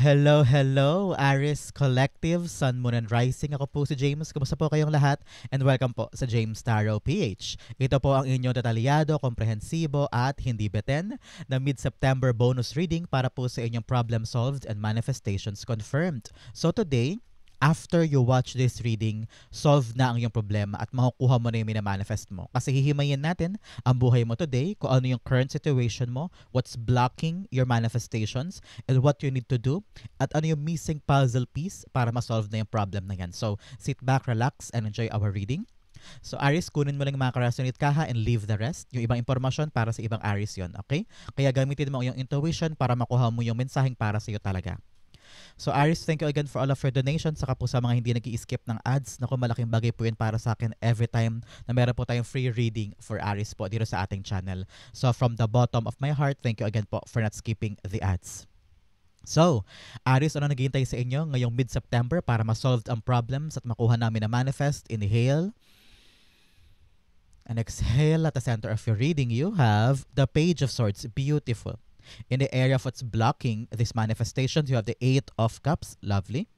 Hello, hello, Aris Collective, Sun, Moon, and Rising. Ako po si James. Kumusta po kayong lahat? And welcome po sa James Tarot PH. Ito po ang inyong detalyado, komprehensibo at hindi beten na mid-September bonus reading para po sa inyong problem solved and manifestations confirmed. So today, after you watch this reading, solve na ang iyong problema at makukuha mo na yung minamanifest mo. Kasi hihimayin natin ang buhay mo today, kung ano yung current situation mo, what's blocking your manifestations, and what you need to do, at ano yung missing puzzle piece para ma-solve na yung problem na yan. So, sit back, relax, and enjoy our reading. So, Aris, kunin mo lang yung mga karasonate kaha and leave the rest. Yung ibang impormasyon para sa ibang Aris yon, okay? Kaya gamitin mo yung intuition para makuha mo yung mensaheng para sa iyo talaga. So Aris, thank you again for all of your donations. Saka po sa mga hindi nag-i-skip ng ads. Naku, malaking bagay po yun para sa akin every time na meron po tayong free reading for Aris po dito sa ating channel. So from the bottom of my heart, thank you again po for not skipping the ads. So, Aris, ano naghihintay sa inyo ngayong mid-September para ma-solve ang problems at makuha namin na manifest? Inhale and exhale. At the center of your reading, you have the Page of Swords. Beautiful. In the area of what's blocking this manifestation, you have the Eight of Cups. Lovely.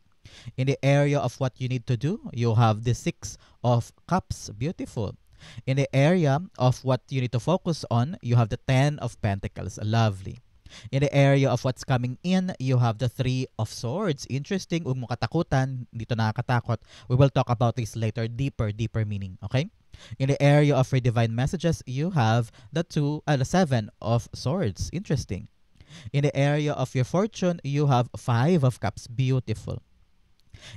In the area of what you need to do, you have the Six of Cups. Beautiful. In the area of what you need to focus on, you have the Ten of Pentacles. Lovely. In the area of what's coming in, you have the Three of Swords. Interesting. Huwag mo katakutan. Dito nakakatakot. We will talk about this later. Deeper meaning. Okay? In the area of your divine messages, you have the Seven of Swords. Interesting. In the area of your fortune, you have Five of Cups. Beautiful.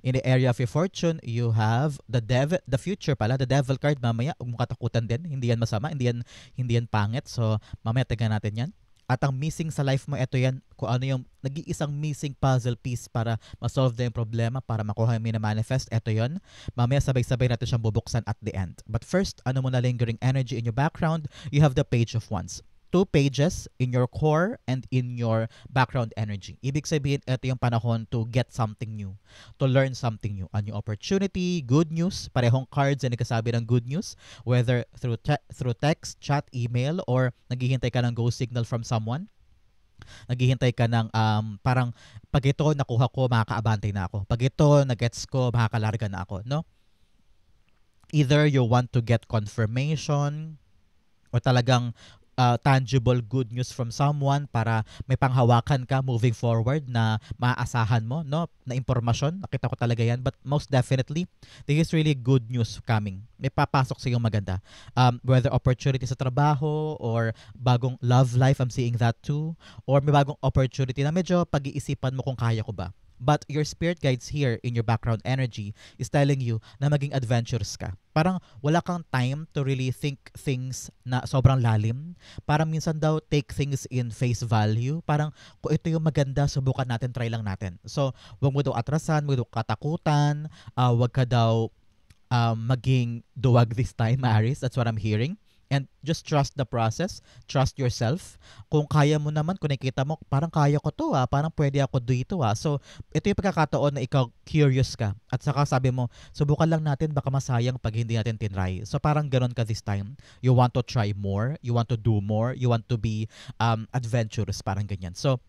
In the area of your fortune, you have the devil, the future pala, the devil card. Mamaya, huwag mo katakutan din. Hindi yan masama, hindi yan pangit. So, mamaya tingnan natin yan. At ang missing sa life mo, ito yan, kung ano yung nag-iisang missing puzzle piece para ma-solve na yung problema, para makuha yung mina-manifest, ito yon. Mamaya sabay-sabay natin siyang bubuksan at the end. But first, ano mo na lingering energy in your background? You have the Page of Wands. 2 pages in your core and in your background energy. Ibig sabihin, ito yung panahon to get something new, to learn something new. A new opportunity, good news, parehong cards na nagkasabi ng good news, whether through text, chat, email, or naghihintay ka ng go signal from someone. Naghihintay ka ng parang pag ito nakuha ko, makakaabantay na ako. Pag ito nagets ko, makakalarga na ako. No? Either you want to get confirmation o talagang tangible good news from someone para may panghawakan ka moving forward na maaasahan mo, no? Na impormasyon. Nakita ko talaga yan. But most definitely, this is really good news coming. May papasok sa iyong maganda. Whether opportunity sa trabaho or bagong love life, I'm seeing that too. Or may bagong opportunity na medyo pag-iisipan mo kung kaya ko ba. But your spirit guides here in your background energy is telling you na maging adventurous ka. Parang wala kang time to really think things na sobrang lalim. Parang minsan daw take things in face value. Parang kung ito yung maganda, subukan natin, try lang natin. So, wag mo daw atrasan, wag mo daw katakutan, wag ka daw maging duwag this time, Aris. That's what I'm hearing. And just trust the process. Trust yourself. Kung kaya mo naman, kung nakikita mo, parang kaya ko to parang pwede ako dito So, ito yung pagkakataon na ikaw curious ka. At saka sabi mo, subukan lang natin, baka masayang pag hindi natin tinry. So, parang ganon ka this time. You want to try more. You want to do more. You want to be adventurous. Parang ganyan. So,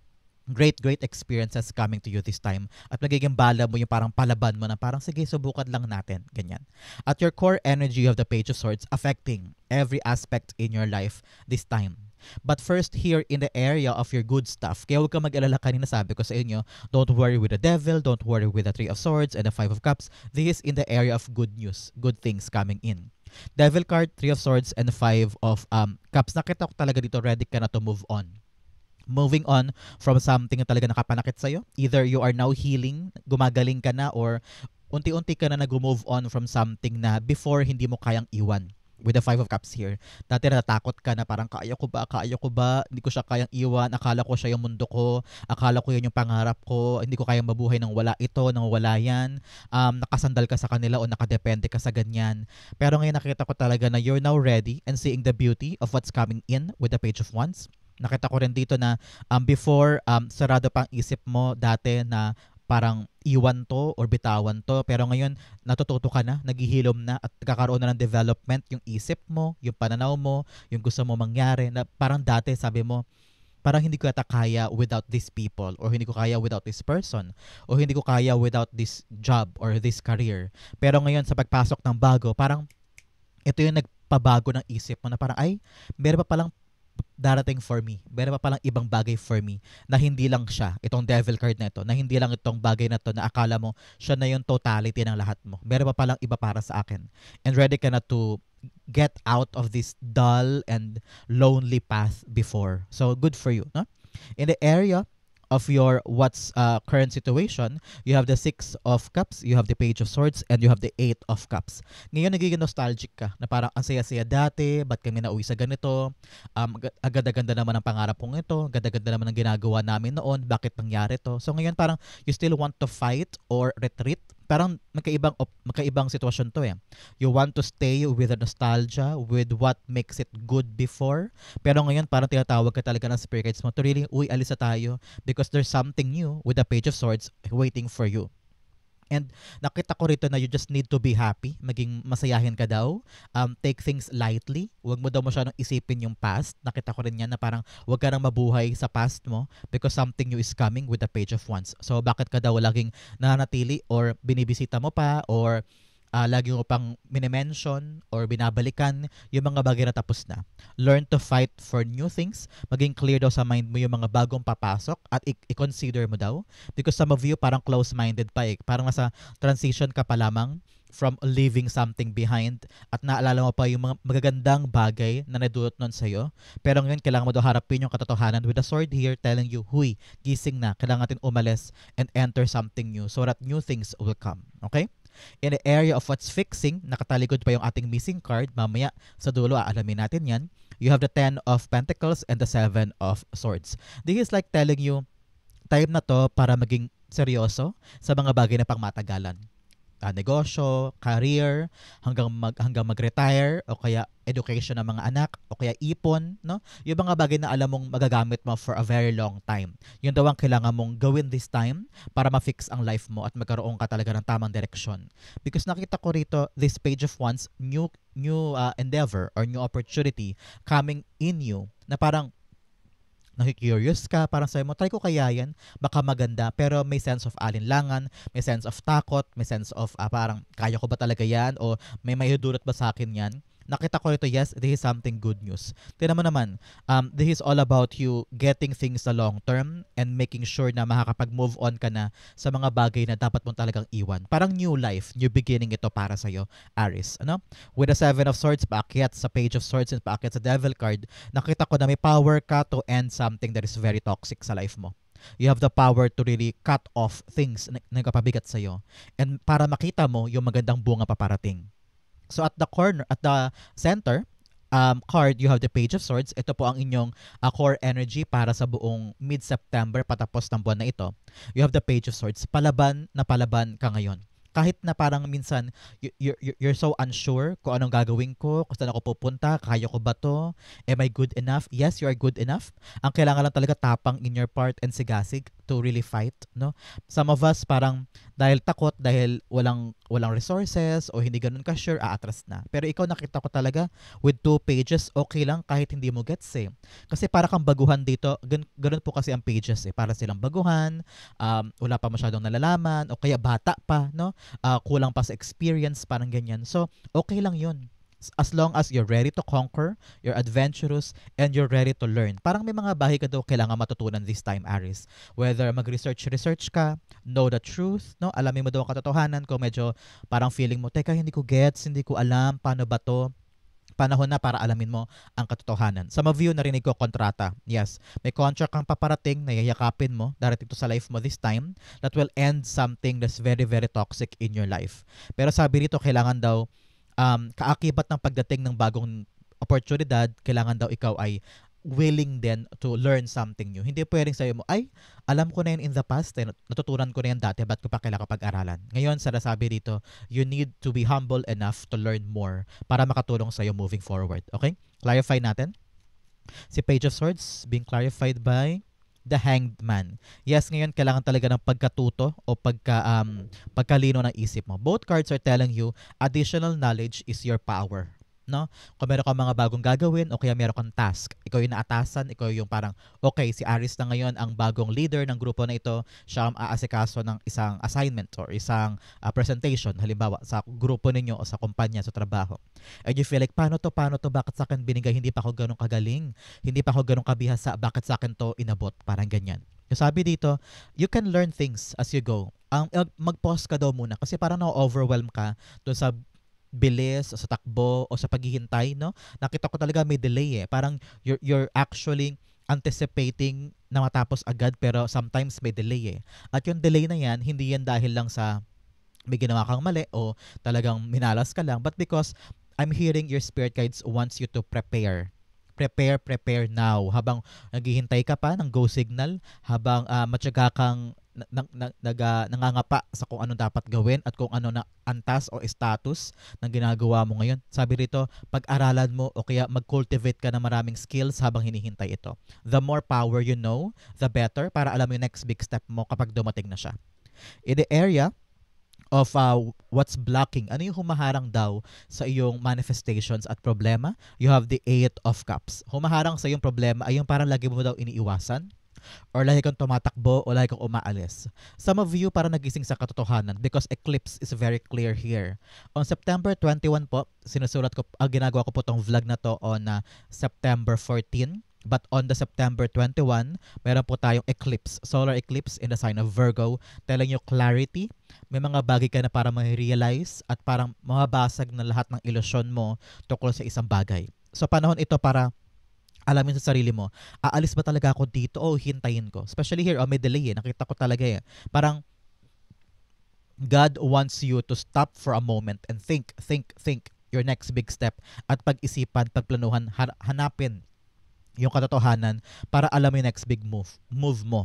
great experiences coming to you this time. At magiging bala mo yung parang palaban mo na parang sige, subukan lang natin. Ganyan. At your core energy of the Page of Swords affecting every aspect in your life this time. But first, here in the area of your good stuff, kaya huwag ka mag-alala, kanina sabi ko sa inyo, don't worry with the devil, don't worry with the Three of Swords and the Five of Cups. This is in the area of good news, good things coming in. Devil card, Three of Swords, and the Five of Cups. Nakita ko talaga dito, ready ka na to move on. Moving on from something na talaga nakapanakit sa'yo. Either you are now healing, gumagaling ka na, or unti-unti ka na nag-move on from something na before hindi mo kayang iwan. With the Five of Cups here. Dati natatakot ka na parang kaya ko ba, hindi ko siya kayang iwan, akala ko siya yung mundo ko, akala ko yun yung pangarap ko, hindi ko kayang mabuhay nang wala ito, nang wala yan, nakasandal ka sa kanila o nakadepende ka sa ganyan. Pero ngayon nakita ko talaga na you're now ready and seeing the beauty of what's coming in with the Page of Wands. Nakita ko rin dito na before, sarado pang isip mo dati na parang iwan to or bitawan to. Pero ngayon, natututo ka na, naghihilom na at kakaroon na ng development yung isip mo, yung pananaw mo, yung gusto mo mangyari. Na parang dati sabi mo, parang hindi ko yata kaya without these people, or hindi ko kaya without this person, o hindi ko kaya without this job or this career. Pero ngayon sa pagpasok ng bago, parang ito yung nagpabago ng isip mo na parang ay, meron pa palang darating for me. Meron pa palang ibang bagay for me na hindi lang siya, itong devil card na ito, na hindi lang itong bagay na to na akala mo siya na yung totality ng lahat mo. Meron pa palang iba para sa akin. And ready ka na to get out of this dull and lonely path before. So, good for you. No? In the area of your what's current situation, you have the Six of Cups, you have the Page of Swords, and you have the Eight of Cups. Ngayon, nagiging nostalgic ka na parang ang saya-saya dati, ba't kami nauwi sa ganito, agad-aganda naman ang pangarap kong ito, agad-aganda naman ang ginagawa namin noon, bakit nangyari to? So ngayon parang you still want to fight or retreat. Parang magkaibang sitwasyon to eh. You want to stay with the nostalgia, with what makes it good before. Pero ngayon parang tinatawag ka talaga ng spirit guides mo to really, uy, alis na tayo because there's something new with the Page of Swords waiting for you. And nakita ko rito na you just need to be happy, maging masayahin ka daw, take things lightly, huwag mo daw masyadong isipin yung past. Nakita ko rin yan na parang huwag ka nang mabuhay sa past mo because something new is coming with the Page of Wands. So bakit ka daw laging nananatili or binibisita mo pa or lagi mo pang minimension or binabalikan yung mga bagay na tapos na. Learn to fight for new things. Maging clear daw sa mind mo yung mga bagong papasok at i-consider mo daw. Because some of you parang close-minded pa eh. Parang nasa transition ka pa lamang from leaving something behind at naalala mo pa yung mga magagandang bagay na nadulot nun sa'yo. Pero ngayon, kailangan mo daw harapin yung katotohanan with a sword here telling you, huy, gising na. Kailangan natin umalis and enter something new so that new things will come. Okay? In the area of what's fixing, nakatalikod pa yung ating missing card. Mamaya sa dulo, aalamin natin yan. You have the 10 of Pentacles and the 7 of Swords. This is like telling you, time na to para maging seryoso sa mga bagay na pangmatagalan. Negosyo, career, hanggang mag-retire, o kaya education ng mga anak, o kaya ipon, no? Yung mga bagay na alam mong magagamit mo for a very long time. Yun daw ang kailangan mong gawin this time para ma-fix ang life mo at magkaroon ka talaga ng tamang direksyon. Because nakita ko rito, this Page of Wands, new endeavor or new opportunity coming in you na parang nakikurious ka, parang sabi mo, try ko kaya yan, baka maganda, pero may sense of alinlangan, may sense of takot, may sense of parang kaya ko ba talaga yan, o may dulot ba sa akin yan. Nakita ko ito, yes, this is something good news. Tignan mo naman, this is all about you getting things sa long term and making sure na makakapag-move on ka na sa mga bagay na dapat mong talagang iwan. Parang new life, new beginning ito para sa'yo, Aries. Ano? With the 7 of Swords, paakyat sa Page of Swords and paakyat sa Devil card, nakita ko na may power ka to end something that is very toxic sa life mo. You have the power to really cut off things na nagpapabigat sa'yo. And para makita mo yung magandang bunga paparating. So at the corner, at the center card, you have the Page of Swords. Ito po ang inyong core energy para sa buong mid-September patapos ng buwan na ito. You have the Page of Swords. Palaban na palaban ka ngayon. Kahit na parang minsan you're so unsure kung anong gagawin ko, kung saan ako pupunta, kaya ko ba to? Am I good enough? Yes, you are good enough. Ang kailangan lang talaga tapang in your part and sigasig to really fight, no? Some of us parang dahil takot, dahil walang resources o hindi ganun ka sure, aatras na. Pero ikaw nakita ko talaga with 2 pages, okay lang kahit hindi mo gets eh. Kasi para kang baguhan dito, ganun po kasi ang pages eh. Para silang baguhan, wala pa masyadong nalalaman, o kaya bata pa, no? Kulang pa sa experience, parang ganyan. So, okay lang yun. As long as you're ready to conquer, you're adventurous, and you're ready to learn. Parang may mga bahay ka daw kailangan matutunan this time, Aries. Whether mag-research ka, know the truth, no? Alamin mo daw ang katotohanan kung medyo parang feeling mo, teka, hindi ko gets, hindi ko alam, paano ba to? Panahon na para alamin mo ang katotohanan. Some of you, narinig ko kontrata. Yes, may contract kang paparating na yayakapin mo, darating to sa life mo this time, that will end something that's very, very toxic in your life. Pero sabi rito, kailangan daw, kaakibat ng pagdating ng bagong oportunidad, kailangan daw ikaw ay willing then to learn something new. Hindi pwedeng sa'yo mo, ay, alam ko na yun in the past, natutunan ko na yan dati, ba't ko pa kailangan pag-aralan? Ngayon, sinasabi dito, you need to be humble enough to learn more para makatulong sa'yo moving forward. Okay? Clarify natin. Si Page of Swords being clarified by the Hanged Man. Yes, ngayon kailangan talaga ng pagkatuto o pagkalino ng isip mo. Both cards are telling you additional knowledge is your power. no? Kung meron kang mga bagong gagawin o kaya meron kang task, ikaw yung naatasan, ikaw yung parang, okay, si Aris na ngayon ang bagong leader ng grupo na ito, siya ang aasikaso ng isang assignment or isang presentation, halimbawa sa grupo ninyo o sa kumpanya, sa trabaho. And you feel like, paano to, bakit sa akin binigay, hindi pa ako ganun kagaling, hindi pa ako ganun kabihasa, bakit sa akin to inabot, parang ganyan. Yung sabi dito, you can learn things as you go. Mag-pause ka daw muna kasi parang na-overwhelm ka doon sa bilis, o sa takbo, o sa paghihintay, no? Nakita ko talaga may delay eh. Parang you're actually anticipating na matapos agad pero sometimes may delay eh. At yung delay na yan, hindi yan dahil lang sa may ginawa kang mali o talagang minalas ka lang, but because I'm hearing your spirit guides wants you to prepare. Prepare now. Habang naghihintay ka pa ng go signal, habang matyaga kang nangangapa sa kung ano dapat gawin at kung ano na antas o status ng ginagawa mo ngayon. Sabi rito, pag-aralan mo o kaya mag-cultivate ka ng maraming skills habang hinihintay ito. The more power you know, the better para alam mo yung next big step mo kapag dumating na siya. In the area of what's blocking, ano yung humaharang daw sa iyong manifestations at problema, you have the 8 of Cups. Humaharang sa iyong problema ay yung parang lagi mo daw iniiwasan, or lagi kang tumatakbo o lagi kang umaalis. Some of you parang nagising sa katotohanan because eclipse is very clear here. On September 21 po, sinusulat ko, ginagawa ko po tong vlog na to on September 14. But on the September 21, meron po tayong eclipse, solar eclipse in the sign of Virgo, telling you clarity. May mga bagay ka na para ma-realize at parang mababasag na lahat ng ilusyon mo tungkol sa isang bagay. So panahon ito para alamin sa sarili mo, aalis ba talaga ako dito o hintayin ko? Especially here, may delay eh. Nakita ko talaga eh. Parang God wants you to stop for a moment and think your next big step at pag-isipan, pagplanuhan, hanapin yung katotohanan para alam yung next big move mo.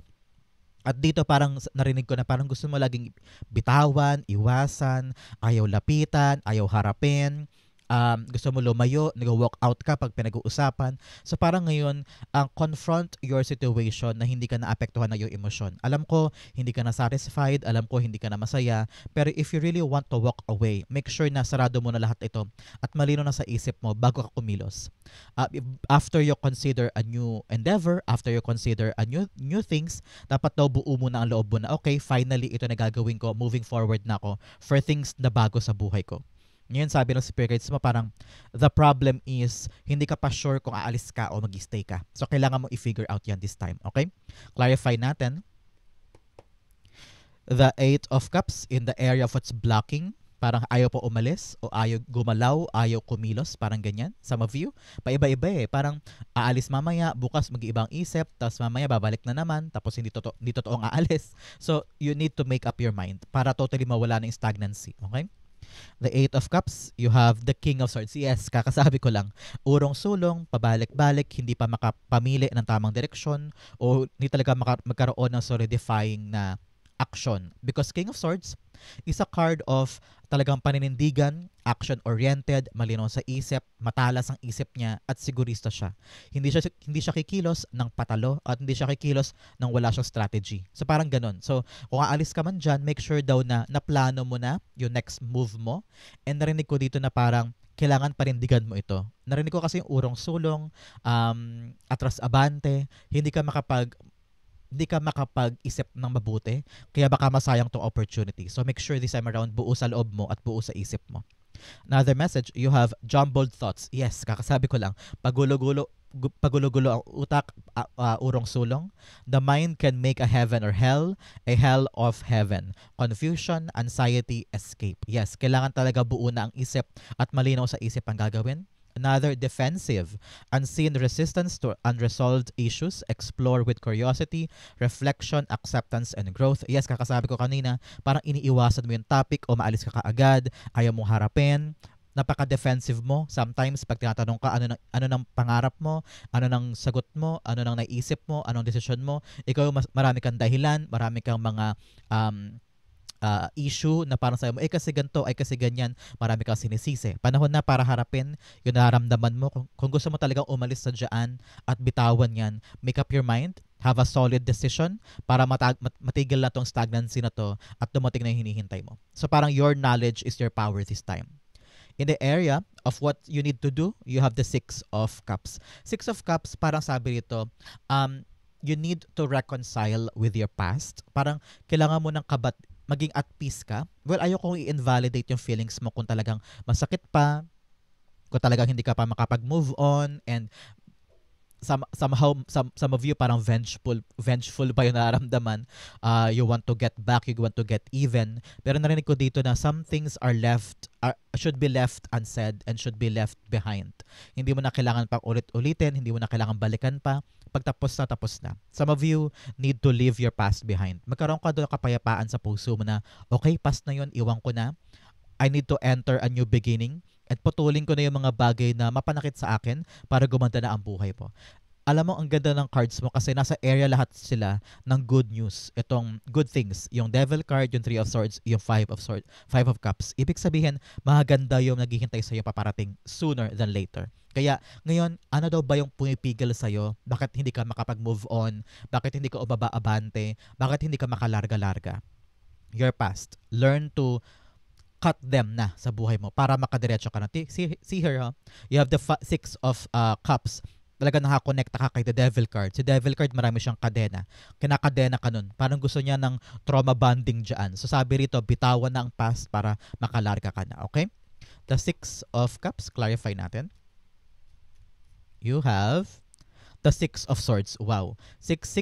At dito parang narinig ko na parang gusto mo laging bitawan, iwasan, ayaw lapitan, ayaw harapin, gusto mo lumayo, nag-walk out ka pag pinag-uusapan. So parang ngayon, confront your situation na hindi ka naapektuhan na yung emosyon. Alam ko, hindi ka na satisfied, alam ko, hindi ka na masaya, pero if you really want to walk away, make sure na sarado mo na lahat ito at malino na sa isip mo bago ka kumilos. After you consider a new endeavor, after you consider a new things, dapat daw buo mo na ang loob mo na, okay, finally, ito na gagawin ko, moving forward na ako for things na bago sa buhay ko. Ngayon sabi ng spirit guides mo parang the problem is hindi ka pa sure kung aalis ka o mag-stay ka. So kailangan mo i-figure out yan this time. Okay? Clarify natin. The 8 of Cups in the area of what's blocking. Parang ayaw po umalis o ayaw gumalaw, ayaw kumilos. Parang ganyan. Some of you. Paiba-iba eh. Parang aalis mamaya, bukas mag-iibang isip, tapos mamaya babalik na naman, tapos hindi totoong aalis. So you need to make up your mind para totally mawala ng stagnancy. Okay? The 8 of Cups, you have the King of Swords. Yes, kakasabi ko lang. Urong-sulong, pabalik-balik, hindi pa makapamili ng tamang direksyon o hindi talaga magkaroon ng solidifying na action. Because King of Swords is a card of talagang paninindigan, action-oriented, malinaw sa isip, matalas ang isip niya at sigurista siya. Hindi siya kikilos ng patalo at hindi siya kikilos ng wala siyang strategy. So parang ganun. So kung aalis ka man dyan, make sure daw na naplano mo na yung next move mo. And narinig ko dito na parang kailangan panindigan mo ito. Narinig ko kasi yung urong-sulong, atras abante, hindi ka makapag-isip ng mabuti, kaya baka masayang tong opportunity. So make sure this time around buo sa loob mo at buo sa isip mo. Another message, you have jumbled thoughts. Yes, kakasabi ko lang, pagulo-gulo ang utak, urong-sulong. The mind can make a heaven or hell, a hell of heaven. Confusion, anxiety, escape. Yes, kailangan talaga buo na ang isip at malinaw sa isip ang gagawin. Another, defensive. Unseen resistance to unresolved issues. Explore with curiosity, reflection, acceptance, and growth. Yes, kakasabi ko kanina, parang iniiwasan mo yung topic o maalis ka kaagad, ayaw mong harapin. Napaka-defensive mo. Sometimes, pag tinatanong ka, ano ng pangarap mo, ano ng sagot mo, ano ng naisip mo, anong desisyon mo, ikaw marami kang dahilan, marami kang mga issue na parang sa'yo mo, kasi ganito, kasi ganyan, marami kang sinisisi. Panahon na para harapin yung nararamdaman mo. Kung gusto mo talagang umalis sa dyan at bitawan yan, make up your mind, have a solid decision para matigil na tong stagnancy na to at dumating na yung hinihintay mo. So parang your knowledge is your power this time. In the area of what you need to do, you have the Six of Cups. Six of Cups, parang sabi rito, you need to reconcile with your past. Parang kailangan mo ng maging at peace ka. Well, ayoko i-invalidate yung feelings mo kung talagang masakit pa, kung talagang hindi ka pa makapag-move on, and somehow some of you parang vengeful pa yung nararamdaman. You want to get back, you want to get even. Pero narinig ko dito na some things should be left unsaid and should be left behind. Hindi mo na kailangan pang ulit-ulitin, hindi mo na kailangan balikan pa. Pag tapos na. Some of you need to leave your past behind. Magkaroon ka doon kapayapaan sa puso mo na, okay, past na yun, iwan ko na. I need to enter a new beginning at putulin ko na yung mga bagay na mapanakit sa akin para gumanda na ang buhay mo. Alam mo, ang ganda ng cards mo kasi nasa area lahat sila ng good news. Itong good things. Yung Devil card, yung Three of Swords, yung Five of Cups. Ibig sabihin, maganda yung naghihintay sa'yo paparating sooner than later. Kaya ngayon, ano daw ba yung pumipigil sa'yo? Bakit hindi ka makapag-move on? Bakit hindi ka umaba-abante? Bakit hindi ka makalarga-larga? Your past. Learn to cut them na sa buhay mo para makadiretso ka na. See here, huh? You have the Six of Cups. Talaga nakakonekta ka kay the Devil card. Si Devil card, marami siyang kadena. Kinakadena ka nun. Parang gusto niya ng trauma bonding dyan. So sabi rito, bitawan na ang past para makalarga ka na. Okay? The Six of Cups, clarify natin. You have the Six of Swords. Wow. Six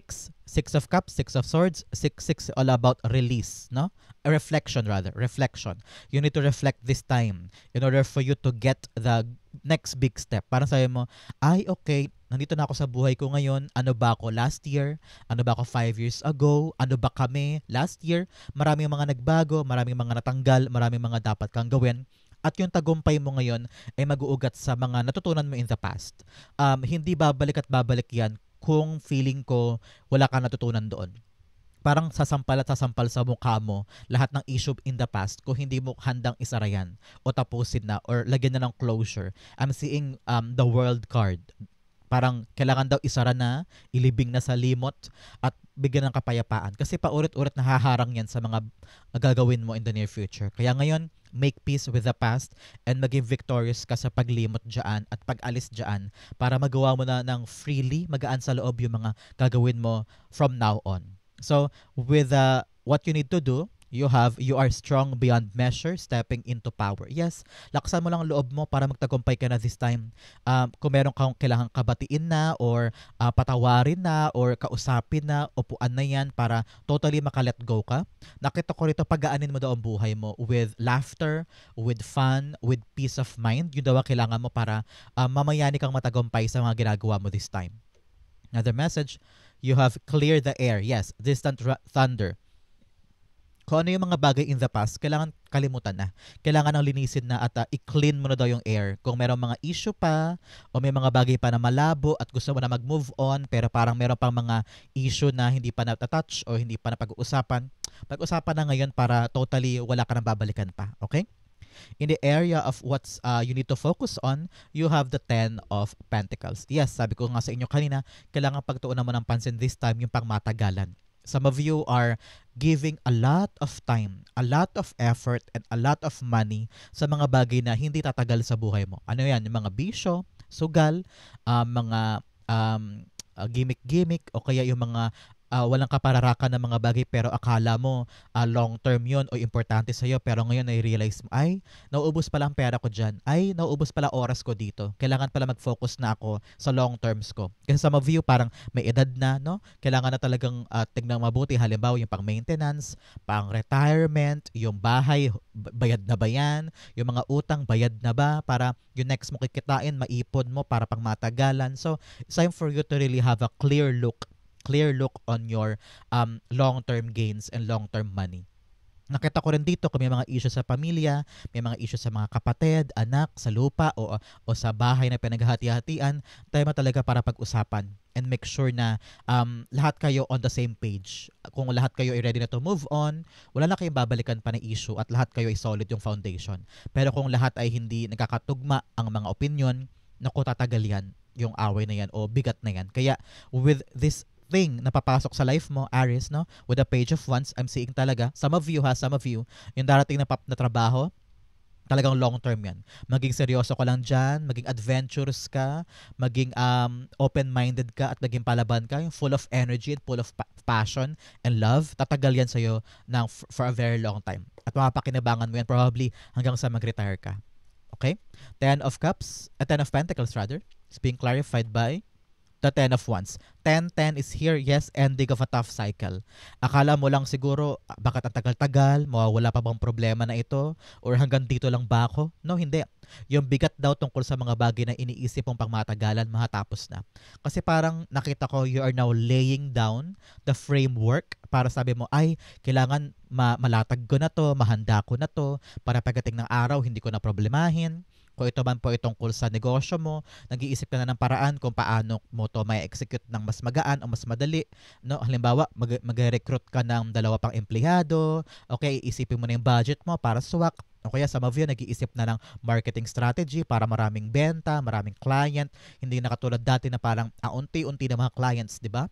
of Cups, Six of Swords, 6 all about release, no? A reflection rather. Reflection. You need to reflect this time in order for you to get the next big step. Parang sabi mo, ay okay, nandito na ako sa buhay ko ngayon. Ano ba ako last year? Ano ba ako 5 years ago? Ano ba kami last year? Maraming mga nagbago, maraming mga natanggal, maraming mga dapat kang gawin. At yung tagumpay mo ngayon ay mag-uugat sa mga natutunan mo in the past. Hindi babalik at babalik yan kung feeling ko wala ka natutunan doon. Parang sasampal sa mukha mo lahat ng issue in the past kung hindi mo handang isara yan o tapusin na or lagyan na ng closure. I'm seeing the World card. Parang kailangan daw isara na, ilibing na sa limot at bigyan ng kapayapaan. Kasi paulit-ulit nahaharang yan sa mga gagawin mo in the near future. Kaya ngayon, make peace with the past and maging victorious ka sa paglimot dyan at pag-alis dyan para magawa mo na ng freely, magaan sa loob yung mga gagawin mo from now on. So, with what you need to do, you are strong beyond measure, stepping into power. Yes, laksan mo lang ang loob mo para magtagumpay ka na this time. Kung meron kang kailangan kabatiin na or patawarin na or kausapin na, upuan na yan para totally maka-let go ka. Nakita ko rito, pagaanin mo daw ang buhay mo with laughter, with fun, with peace of mind. Yun daw ang kailangan mo para mamayani kang matagumpay sa mga ginagawa mo this time. Another message, you have cleared the air. Yes, distant thunder. Kung ano yung mga bagay in the past, kailangan kalimutan na. Kailangan nang linisin na at i-clean mo na daw yung air. Kung merong mga issue pa o may mga bagay pa na malabo at gusto mo na mag-move on pero parang meron pang mga issue na hindi pa na-touch o hindi pa na pag-uusapan, pag-usapan na ngayon para totally wala ka nang babalikan pa. Okay? In the area of what's you need to focus on, you have the 10 of Pentacles. Yes, sabi ko nga sa inyo kanina, kailangan pagtuunan mo ng pansin this time yung pangmatagalan. Some of you are giving a lot of time, a lot of effort, and a lot of money sa mga bagay na hindi tatagal sa buhay mo. Ano yan? Yung mga bisyo, sugal, mga gimmick-gimmick, o kaya yung mga walang kapararakan ng mga bagay pero akala mo long term yun o importante sa'yo pero ngayon na-realize mo, ay, nauubos pala ang pera ko dyan. Ay, nauubos pala oras ko dito. Kailangan pala mag-focus na ako sa long terms ko. Kasi some of you parang may edad na, no? Kailangan na talagang tignan mabuti. Halimbawa, yung pang-maintenance, pang-retirement, yung bahay, bayad na ba yan? Yung mga utang, bayad na ba? Para yung next mo kikitain, maipon mo para pang matagalan. So, it's time for you to really have a clear look on your long-term gains and long-term money. Nakita ko rin dito kung may mga issue sa pamilya, may mga issue sa mga kapatid, anak, sa lupa o sa bahay na pinaghahati-hatian, tayo talaga para pag-usapan and make sure na lahat kayo on the same page. Kung lahat kayo ay ready na to move on, wala na kayong babalikan pa na issue at lahat kayo ay solid yung foundation. Pero kung lahat ay hindi nagkakatugma ang mga opinion, naku, tatagal yan, yung away na yan o bigat na yan. Kaya with this thing na papasok sa life mo, Aries, no? With a page of wands, I'm seeing talaga, some of you, yung darating na trabaho, Talagang long term yan. Maging seryoso ka lang dyan, maging adventurous ka, maging open-minded ka at maging palaban ka, yung full of energy and full of passion and love. Tatagal yan sa'yo for a very long time. At mapapakinabangan mo yan probably hanggang sa mag-retire ka. Okay? Ten of Pentacles rather, is being clarified by the Ten of Wands. 10-10 is here, yes, ending of a tough cycle. Akala mo lang siguro, bakit ang tagal-tagal, mawawala pa bang problema na ito? Or hanggang dito lang ba ako? No, hindi. Yung bigat daw tungkol sa mga bagay na iniisip mong pangmatagalan, matatapos na. Kasi parang nakita ko, you are now laying down the framework para sabi mo, ay, kailangan malatag ko na to, mahanda ko na to, para pagdating ng araw, hindi ko na problemahin. Kung ito man po itungkol sa negosyo mo, nag-iisip ka na ng paraan kung paano mo to may execute ng mas magaan o mas madali. No? Halimbawa, mag-recruit ka ng 2 pang empleyado, okay, isipin mo na yung budget mo para swak. O kaya some of you nag-iisip na ng marketing strategy para maraming benta, maraming client. Hindi na katulad dati na parang unti-unti na mga clients, di ba?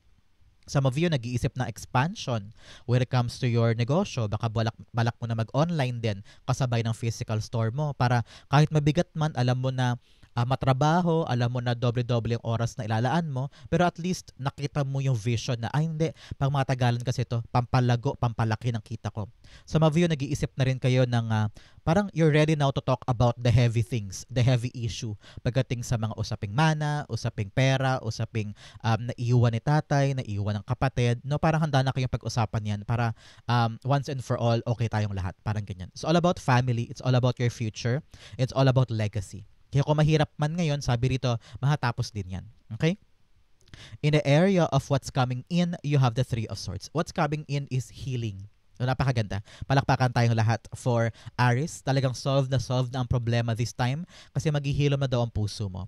Some of you nag-iisip na expansion when it comes to your negosyo. Baka balak mo na mag-online din kasabay ng physical store mo para kahit mabigat man, alam mo na matrabaho, alam mo na doble-doble yung oras na ilalaan mo, pero at least nakita mo yung vision na, ay hindi, pang matagalan kasi ito, pampalago, pampalaki ng kita ko. Some of you nag-iisip na rin kayo ng parang you're ready now to talk about the heavy things, the heavy issue pagdating sa mga usaping mana, usaping pera, usaping naiiwan ni tatay, naiiwan ng kapatid, no, parang handa na kayong pag-usapan yan para once and for all, okay tayong lahat, parang ganyan. It's all about family, it's all about your future, it's all about legacy. Kaya kung mahirap man ngayon, sabi rito, matatapos din yan. Okay? In the area of what's coming in, you have the Three of Swords. What's coming in is healing. So, napakaganda. Palakpakan tayong lahat for Aries. Talagang solve na ang problema this time kasi maghihilom na daw ang puso mo.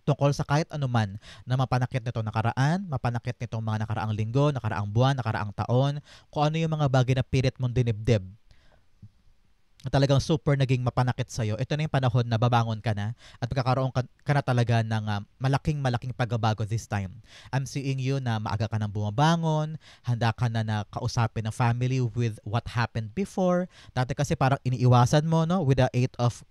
Tungkol sa kahit anuman na mapanakit nito nakaraan, mapanakit nitong mga nakaraang linggo, nakaraang buwan, nakaraang taon, kung ano yung mga bagay na pilit mong dinibdib, talagang super naging mapanakit sa'yo, ito na yung panahon na babangon ka na at magkakaroon ka na talaga ng malaking pagbabago this time. I'm seeing you na maaga ka nang bumabangon, handa ka na kausapin ng family with what happened before. Dati kasi parang iniiwasan mo, no, with the 8 of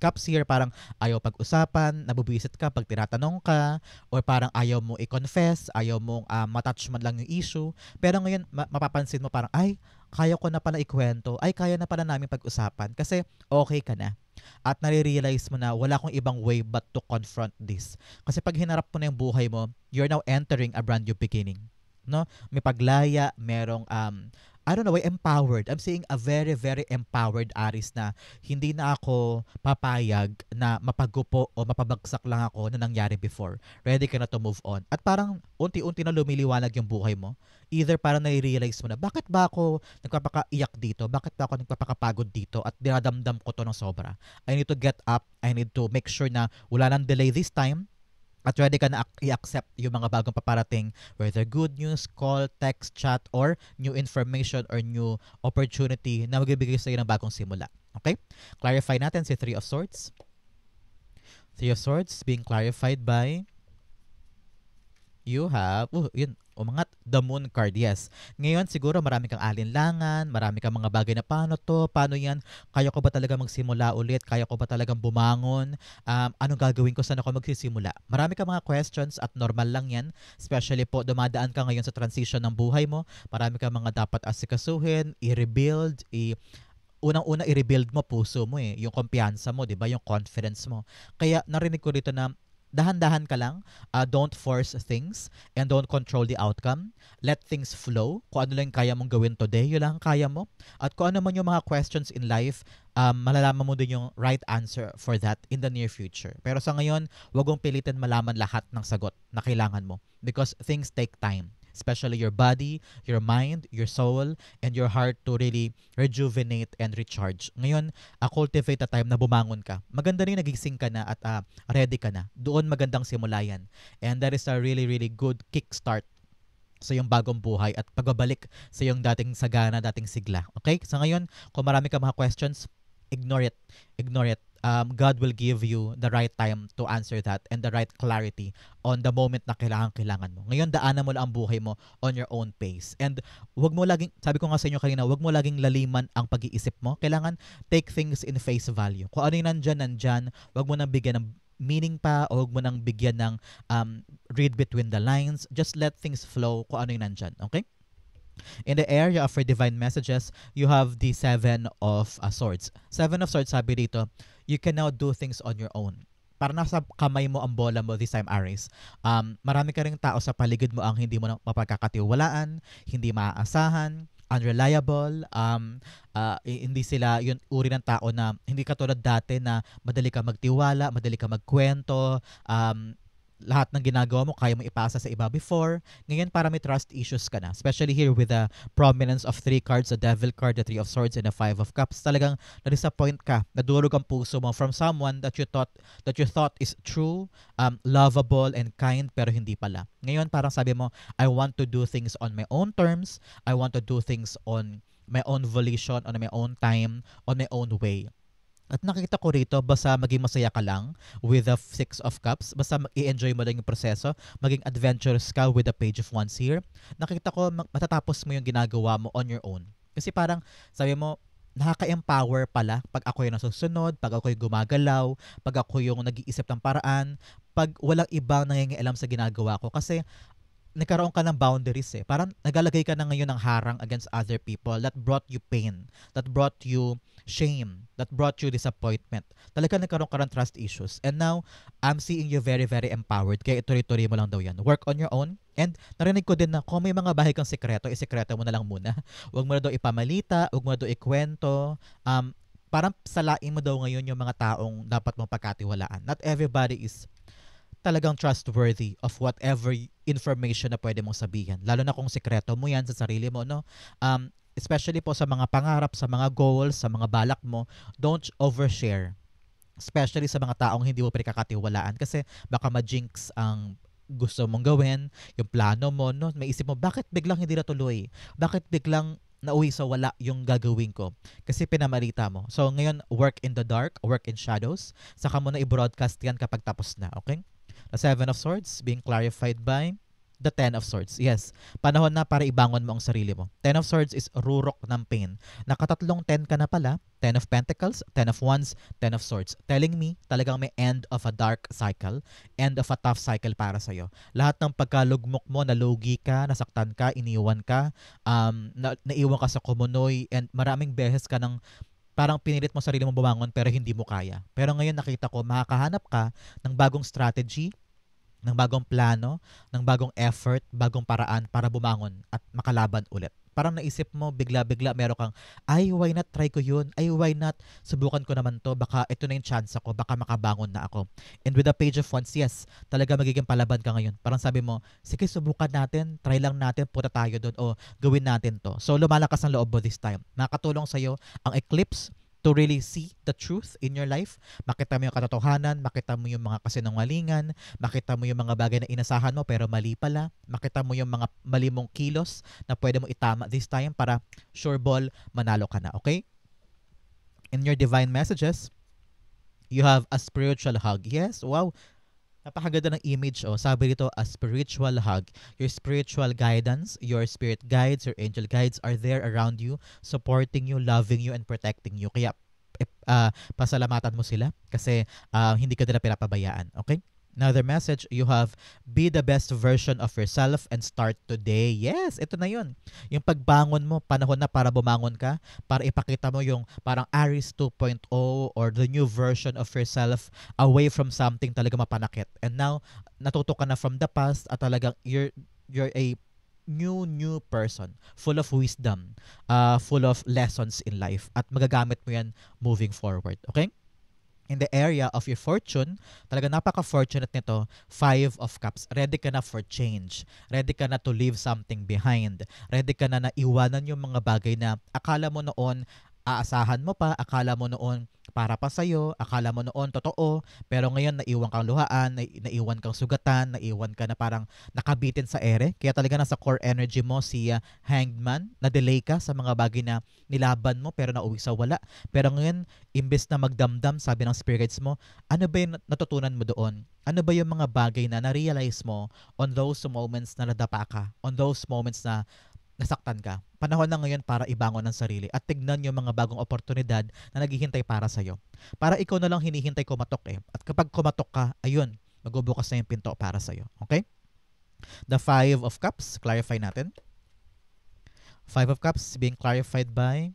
Cups here, parang ayaw pag-usapan, nabubisit ka pag tinatanong ka, or parang ayaw mo i-confess, ayaw mong matouch man lang yung issue. Pero ngayon, mapapansin mo parang, ay, kaya ko na pala ikwento, ay, kaya na pala namin pag-usapan kasi okay ka na. At nare-realize mo na wala kong ibang way but to confront this. Kasi pag hinarap mo na yung buhay mo, you're now entering a brand new beginning. No? May paglaya, merong I don't know, empowered. I'm seeing a very, very empowered Aries na hindi na ako papayag na mapagupo o mapabagsak lang ako na nangyari before. Ready ka na to move on. At parang unti-unti na lumiliwanag yung buhay mo. Either parang nai-realize mo na, bakit ba ako nagpapakaiyak dito? Bakit ba ako nagpapakapagod dito? At dinadamdam ko to ng sobra. I need to get up. I need to make sure na wala nang delay this time. At ready ka na i-accept yung mga bagong paparating, whether good news, call, text, chat, or new information or new opportunity na magbibigay sa'yo ng bagong simula. Okay? Clarify natin si Three of Swords. Three of Swords being clarified by you have, yun, umangat, the Moon card, yes. Ngayon, siguro marami kang alinlangan, marami kang mga bagay na paano to, paano yan, kaya ko ba talaga magsimula ulit, kaya ko ba talagang bumangon, anong gagawin ko, saan ako magsisimula. Marami kang mga questions at normal lang yan, especially po, dumadaan ka ngayon sa transition ng buhay mo, marami kang mga dapat asikasuhin, i-rebuild, unang-una i-rebuild mo puso mo yung kumpiyansa mo, 'di ba? Yung confidence mo. Kaya narinig ko dito na dahan-dahan ka lang, don't force things and don't control the outcome. Let things flow. Kung ano lang kaya mong gawin today, yun lang kaya mo. At kung ano man yung mga questions in life, malalaman mo din yung right answer for that in the near future. Pero sa ngayon, wag mong pilitin malaman lahat ng sagot na kailangan mo because things take time. Especially your body, your mind, your soul, and your heart to really rejuvenate and recharge. Ngayon, cultivate a time na bumangon ka. Maganda rin nagising ka na at ready ka na. Doon magandang simula yan. And that is a really, really good kickstart sa iyong bagong buhay at pagbabalik sa iyong dating sagana, dating sigla. Okay? So ngayon, kung marami ka mga questions, ignore it. Ignore it. God will give you the right time to answer that and the right clarity on the moment na kailangan mo. Ngayon, daanan mo lang ang buhay mo on your own pace. And wag mo laging, sabi ko nga sa inyo kanina, wag mo laging laliman ang pag-iisip mo. Kailangan take things in face value. Kung ano yung nandyan, wag mo nang bigyan ng meaning pa o wag mo nang bigyan ng read between the lines. Just let things flow kung ano yung nandyan. Okay? In the area of your divine messages, you have the Seven of Swords. Seven of Swords, sabi dito, you can now do things on your own. Para nasa kamay mo ang bola mo this time, Aries. Marami ka ring tao sa paligid mo ang hindi mo na mapagkakatiwalaan, hindi maaasahan, unreliable, hindi sila yung uri ng tao na hindi katulad dati na madali ka magtiwala, madali ka magkwento, lahat ng ginagawa mo kaya mo ipasa sa iba before. Ngayon para may trust issues ka na. Especially here with the prominence of 3 cards, the Devil card, the 3 of Swords, and the 5 of Cups. Talagang na-disappoint ka, nadurog ang puso mo from someone that you thought is true, lovable, and kind, pero hindi pala. Ngayon parang sabi mo, I want to do things on my own terms. I want to do things on my own volition, on my own time, on my own way. At nakita ko rito, basta maging masaya ka lang with the 6 of Cups, basta i-enjoy mo lang yung proseso, maging adventurous ka with the Page of Wands here, nakita ko matatapos mo yung ginagawa mo on your own. Kasi parang, sabi mo, nakaka-empower pala pag ako yung nasusunod, pag ako yung gumagalaw, pag ako yung nag-iisip ng paraan, pag walang ibang nangingialam sa ginagawa ko. Kasi nagkaroon ka ng boundaries eh. Parang nagalagay ka na ngayon ng harang against other people that brought you pain, that brought you shame, that brought you disappointment. Talaga nagkaroon ka ng trust issues. And now, I'm seeing you very, very empowered. Kaya ituloy-tuloy mo lang daw yan. Work on your own. And narinig ko din na kung may mga bahay kang sekreto, isekreto mo na lang muna. Huwag mo na daw ipamalita, huwag mo na daw ikwento. Parang salain mo daw ngayon yung mga taong dapat mong pagkatiwalaan. Not everybody is talagang trustworthy of whatever information na pwede mong sabihin. Lalo na kung sekreto mo yan sa sarili mo, no? Especially po sa mga pangarap, sa mga goals, sa mga balak mo, don't overshare. Especially sa mga taong hindi mo pinakakatiwalaan kasi baka ma-jinx ang gusto mong gawin, yung plano mo, no? May isip mo, bakit biglang hindi natuloy? Bakit biglang nauwi sa wala yung gagawin ko? Kasi pinamalita mo. So ngayon, work in the dark, work in shadows. Saka mo na i-broadcast yan kapag tapos na, okay? The 7 of Swords being clarified by the 10 of Swords. Yes, panahon na para ibangon mo ang sarili mo. 10 of Swords is rurok ng pain. Nakatatlong 10 ka na pala. 10 of Pentacles, 10 of Wands, 10 of Swords. Telling me, talagang may end of a dark cycle, end of a tough cycle para sa'yo. Lahat ng pagkalugmok mo, nalugi ka, nasaktan ka, iniwan ka, naiwan ka sa kumunoy, and maraming beses ka ng parang pinilit mo sarili mo bumangon pero hindi mo kaya. Pero ngayon nakita ko, makakahanap ka ng bagong strategy, ng bagong plano, ng bagong effort, bagong paraan para bumangon at makalaban ulit. Parang naisip mo, bigla-bigla meron kang, ay, why not try ko yun? Ay, why not? Subukan ko naman to. Baka ito na yung chance ako. Baka makabangon na ako. And with the Page of Wands, yes, talaga magiging palaban ka ngayon. Parang sabi mo, sige, subukan natin. Try lang natin. Punta tayo doon o gawin natin to. So, lumalakas ang loob mo this time. Nakakatulong sa'yo ang eclipse to really see the truth in your life. Makita mo yung katotohanan, makita mo yung mga kasinungalingan, makita mo yung mga bagay na inasahan mo pero mali pala, makita mo yung mga mali mong kilos na pwede mo itama this time para sure ball, manalo ka na, okay? In your divine messages, you have a spiritual hug. Yes, wow. Napakaganda ng image, oh. Sabi dito, a spiritual hug. Your spiritual guidance, your spirit guides, your angel guides are there around you, supporting you, loving you, and protecting you. Kaya, pasalamatan mo sila kasi hindi ka nila pinapabayaan. Okay? Another message, you have, be the best version of yourself and start today. Yes, ito na yun. Yung pagbangon mo, panahon na para bumangon ka, para ipakita mo yung parang Aries 2.0 or the new version of yourself away from something talaga mapanakit. And now, natuto ka na from the past at talagang you're a new person, full of wisdom, full of lessons in life at magagamit mo yan moving forward. Okay? In the area of your fortune, talaga napaka-fortunate nito, 5 of Cups. Ready ka na for change. Ready ka na to leave something behind. Ready ka na na iwanan yung mga bagay na akala mo noon aasahan mo pa, akala mo noon para pa sa'yo, akala mo noon totoo, pero ngayon naiwan kang luhaan, naiwan kang sugatan, naiwan ka na parang nakabitin sa ere. Kaya talaga nasa core energy mo si Hanged Man, na-delay ka sa mga bagay na nilaban mo pero nauwi sa wala. Pero ngayon, imbes na magdamdam, sabi ng spirits mo, ano ba yung natutunan mo doon? Ano ba yung mga bagay na na-realize mo on those moments na nadapa ka, on those moments na nasaktan ka? Panahon na ngayon para ibangon ang sarili at tignan yung mga bagong oportunidad na naghihintay para sa'yo. Para ikaw na lang hinihintay kumatok eh. At kapag kumatok ka, ayun, magbubukas na yung pinto para sa'yo. Okay? The Five of Cups, clarify natin. Five of Cups being clarified by,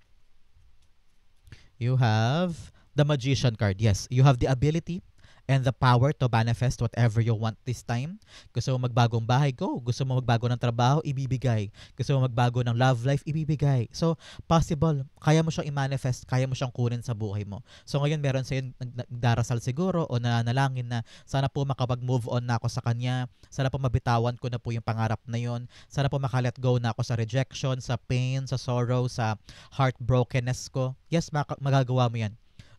you have the Magician card. Yes, you have the ability and the power to manifest whatever you want this time. Gusto mo magbagong bahay, go. Gusto mo magbago ng trabaho, ibibigay. Gusto mo magbago ng love life, ibibigay. So, possible. Kaya mo siyang i-manifest, kaya mo siyang kunin sa buhay mo. So, ngayon meron sa'yo nagdarasal siguro o nanalangin na sana po makapag-move on na ako sa kanya. Sana po mabitawan ko na po yung pangarap na yon. Sana po makalet go na ako sa rejection, sa pain, sa sorrow, sa heartbrokenness ko. Yes, magagawa mo yan.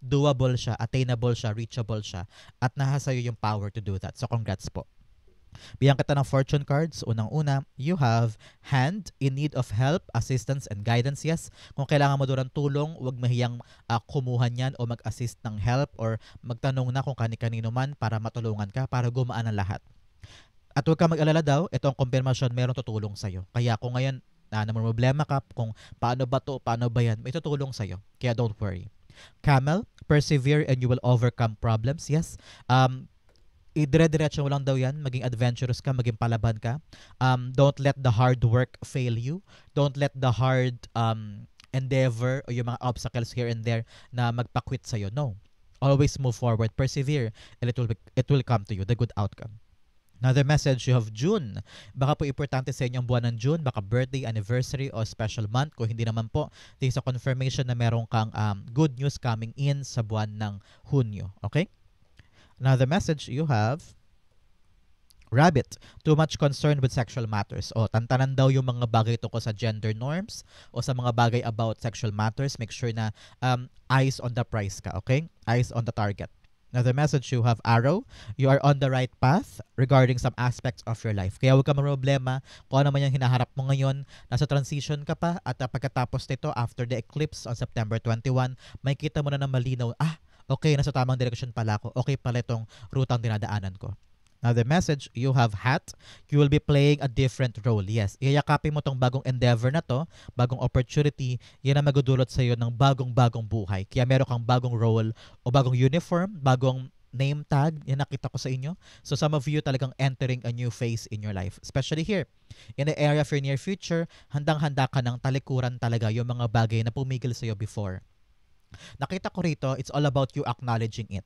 Doable siya, attainable siya, reachable siya, at nasa sa'yo yung power to do that. So, congrats po. Bigyan kita ng fortune cards. Unang-una, you have hand in need of help, assistance, and guidance. Yes, kung kailangan mo doon ng tulong, huwag mahiyang kumuha niyan o mag-assist ng help or magtanong na kung kani-kanino man para matulungan ka, para gumaan ang lahat. At huwag ka mag-alala daw, itong confirmation meron tutulong sa'yo. Kaya kung ngayon, naman problema ka kung paano ba to, paano ba yan, may tutulong sa'yo. Kaya don't worry. Camel, persevere and you will overcome problems. Yes. Idire-diretso mo lang daw yan. Maging adventurous ka, maging palaban ka. Don't let the hard work fail you. Don't let the hard endeavor o yung mga obstacles here and there na magpakwit sa'yo. No. Always move forward, persevere, and it will come to you, the good outcome. Another message, you have June. Baka po importante sa inyong buwan ng June, baka birthday, anniversary, o special month. Kung hindi naman po, this is a confirmation na meron kang good news coming in sa buwan ng Hunyo. Okay? Another message, you have Rabbit. Too much concern with sexual matters. O, tantanan daw yung mga bagay tungkol sa gender norms o sa mga bagay about sexual matters. Make sure na eyes on the prize ka. Okay? Eyes on the target. Another message, you have Arrow. You are on the right path regarding some aspects of your life. Kaya huwag ka problema kung ano man yung hinaharap mo ngayon. Nasa transition ka pa at pagkatapos nito, after the eclipse on September 21, may kita mo na ng malinaw, okay, nasa tamang direksyon pala ako. Okay pala itong rutang dinadaanan ko. Another message, you have Hat. You will be playing a different role. Yes, iyayakapin mo tong bagong endeavor na to, bagong opportunity, yan ang magudulot sa iyo ng bagong-bagong buhay. Kaya meron kang bagong role o bagong uniform, bagong name tag, yan nakita ko sa inyo. So some of you talagang entering a new phase in your life. Especially here, in the area of your near future, handang-handa ka ng talikuran talaga yung mga bagay na pumigil sa iyo before. Nakita ko rito, it's all about you acknowledging it.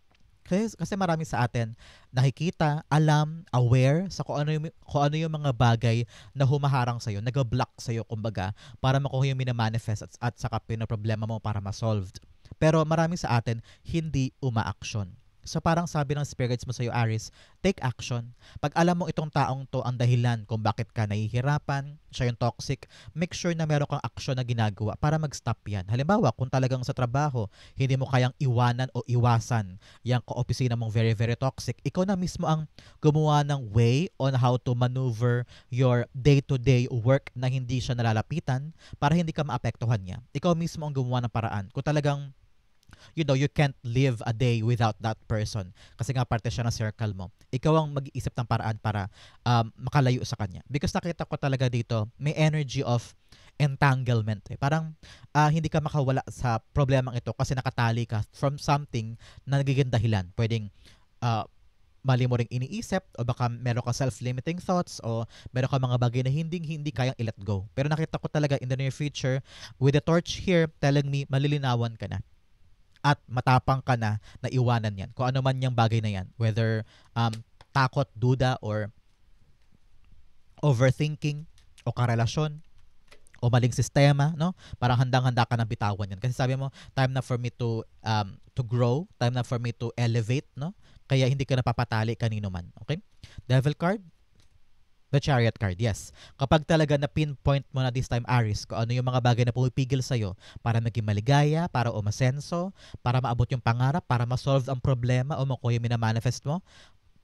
Kasi marami sa atin nakikita, alam, aware sa kung ano yung mga bagay na humaharang sa'yo, nag-block sa'yo, kumbaga, para makuha yung minamanifest at saka pinoproblema mo para ma-solved. Pero marami sa atin hindi uma-action. So parang sabi ng spirits mo sa'yo, Aries, take action. Pag alam mo itong taong to ang dahilan kung bakit ka nahihirapan, siya yung toxic, make sure na meron kang action na ginagawa para mag-stop yan. Halimbawa, kung talagang sa trabaho, hindi mo kayang iwanan o iwasan yung ka-opisina mong very, very toxic, ikaw na mismo ang gumawa ng way on how to maneuver your day-to-day work na hindi siya nalalapitan para hindi ka maapektuhan niya. Ikaw mismo ang gumawa ng paraan. Kung talagang you can't live a day without that person. Kasi nga parte siya ng circle mo. Ikaw ang mag-iisip ng paraan para makalayo sa kanya. Because nakita ko talaga dito, may energy of entanglement. Parang hindi ka makawala sa problemang ito kasi nakatali ka from something na nagiging dahilan. Pwedeng mali mo ring iniisip o baka meron ka self-limiting thoughts o meron ka mga bagay na hindi kayang i-let go. Pero nakita ko talaga in the near future, with the torch here telling me malilinawan ka na. At matapang ka na iwanan yan. Kung ano man yung bagay na yan. Whether takot, duda, or overthinking, o karelasyon, o maling sistema, no? Parang handang-handa ka na bitawan yan. Kasi sabi mo, time na for me to grow, time na for me to elevate, no? Kaya hindi ka napapatali kanino man. Okay? Devil card. The Chariot card, yes. Kapag talaga na pinpoint mo na this time, Aries, kung ano yung mga bagay na pumipigil sa'yo para maging maligaya, para umasenso, para maabot yung pangarap, para ma-solve ang problema o makuha yung minamanifest mo,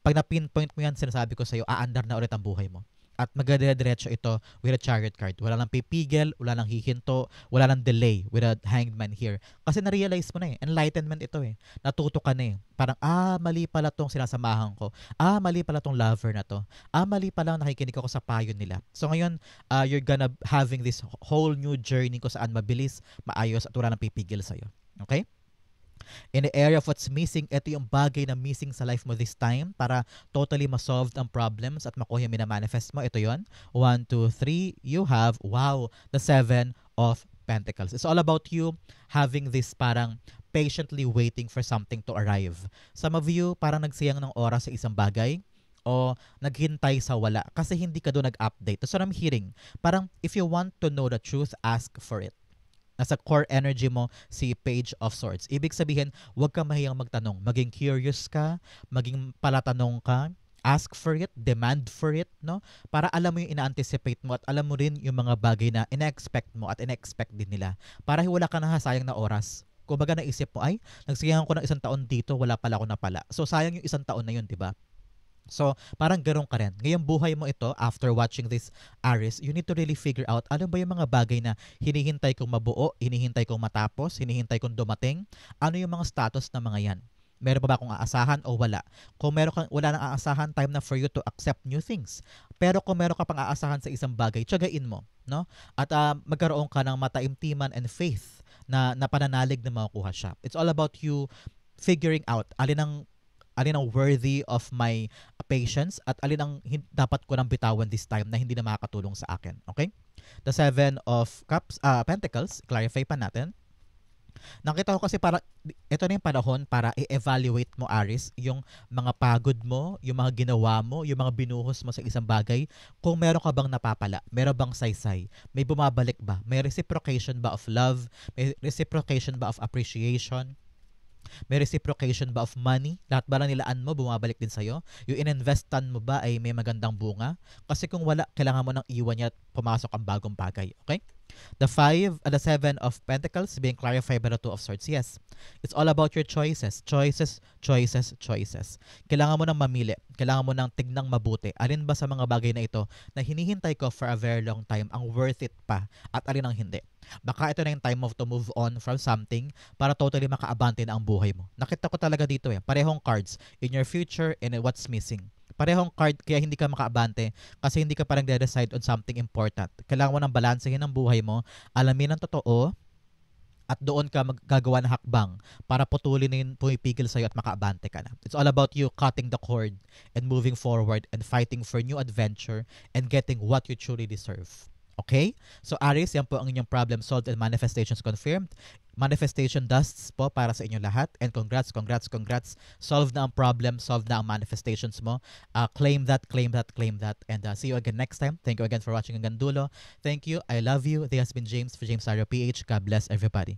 pag na-pinpoint mo yan, sinasabi ko sa'yo, aandar na ulit ang buhay mo. At magdadiretso ito with a chariot card. Wala nang pipigil, wala nang hihinto, wala nang delay with a hanged man here. Kasi na-realize mo na eh. Enlightenment ito eh. Natuto ka na eh. Parang, mali pala tong sinasamahan ko. Mali pala tong lover na to. Mali pala nakikinig ako sa payo nila. So ngayon, you're gonna having this whole new journey kung saan mabilis, maayos, at wala nang pipigil sa'yo. Okay? In the area of what's missing, ito yung bagay na missing sa life mo this time para totally ma-solve ang problems at makuha yung minamanifest mo. Ito yon. 1, 2, 3. You have, wow, the 7 of Pentacles. It's all about you having this parang patiently waiting for something to arrive. Some of you, parang nagsayang ng oras sa isang bagay o naghintay sa wala kasi hindi ka doon nag-update. That's what I'm hearing. Parang if you want to know the truth, ask for it. Nasa core energy mo si Page of Swords. Ibig sabihin, huwag ka mahiyang magtanong. Maging curious ka, maging palatanong ka, ask for it, demand for it, no? Para alam mo yung ina-anticipate mo at alam mo rin yung mga bagay na ina-expect mo at ina-expect din nila. Para wala ka nasasayang na oras. Kung baga naisip mo, ay, nagsayangan ko ng 1 taon dito, wala pala ako napala. So, sayang yung 1 taon na yun, di ba? So, parang ganun ka rin. Ngayong buhay mo ito, after watching this, Aries, you need to really figure out ano ba yung mga bagay na hinihintay kong mabuo, hinihintay kong matapos, hinihintay kong dumating, ano yung mga status na mga yan. Meron ba akong aasahan o wala? Kung wala nang aasahan, time na for you to accept new things. Pero kung meron ka pang aasahan sa isang bagay, tiyagain mo. No? At magkaroon ka ng mataimtiman and faith na pananalig na makukuha siya. It's all about you figuring out alin ang worthy of my patience at alin ang dapat ko nang bitawan this time na hindi na makakatulong sa akin. Okay? The 7 of Pentacles, clarify pa natin. Nakita ko kasi para ito na yung panahon para i-evaluate mo, Aries, yung mga pagod mo, yung mga ginawa mo, yung mga binuhos mo sa isang bagay, kung meron ka bang napapala, meron bang saysay, may bumabalik ba, may reciprocation ba of love, may reciprocation ba of appreciation, may reciprocation ba of money? Lahat ba lang nilaan mo, bumabalik din sa'yo? Yung ininvestan mo ba ay may magandang bunga? Kasi kung wala, kailangan mo nang iwan niya at pumasok ang bagong bagay. Okay? The 7 of Pentacles being clarified by the 2 of Swords. Yes, it's all about your choices. Choices, choices, choices. Kailangan mo nang mamili. Kailangan mo nang tignang mabuti. Alin ba sa mga bagay na ito na hinihintay ko for a very long time ang worth it pa at alin ang hindi? Baka ito na yung time to move on from something para totally makaabante na ang buhay mo. Nakita ko talaga dito parehong cards in your future and what's missing. Parehong card kaya hindi ka makaabante kasi hindi ka parang de-decide on something important. Kailangan mo nang balansehin ang buhay mo, alamin ang totoo, at doon ka gagawa ng hakbang para putulin na yung pumipigil sa'yo at makaabante ka na. It's all about you cutting the cord and moving forward and fighting for new adventure and getting what you truly deserve. Okay? So Aries, yan po ang inyong problem solved and manifestations confirmed. Manifestation dusts po para sa inyong lahat. And congrats, congrats, congrats. Solve na ang problem, solve na ang manifestations mo. Claim that, claim that, claim that. And see you again next time. Thank you again for watching hanggang dulo. Thank you. I love you. This has been James for James Tarot PH. God bless everybody.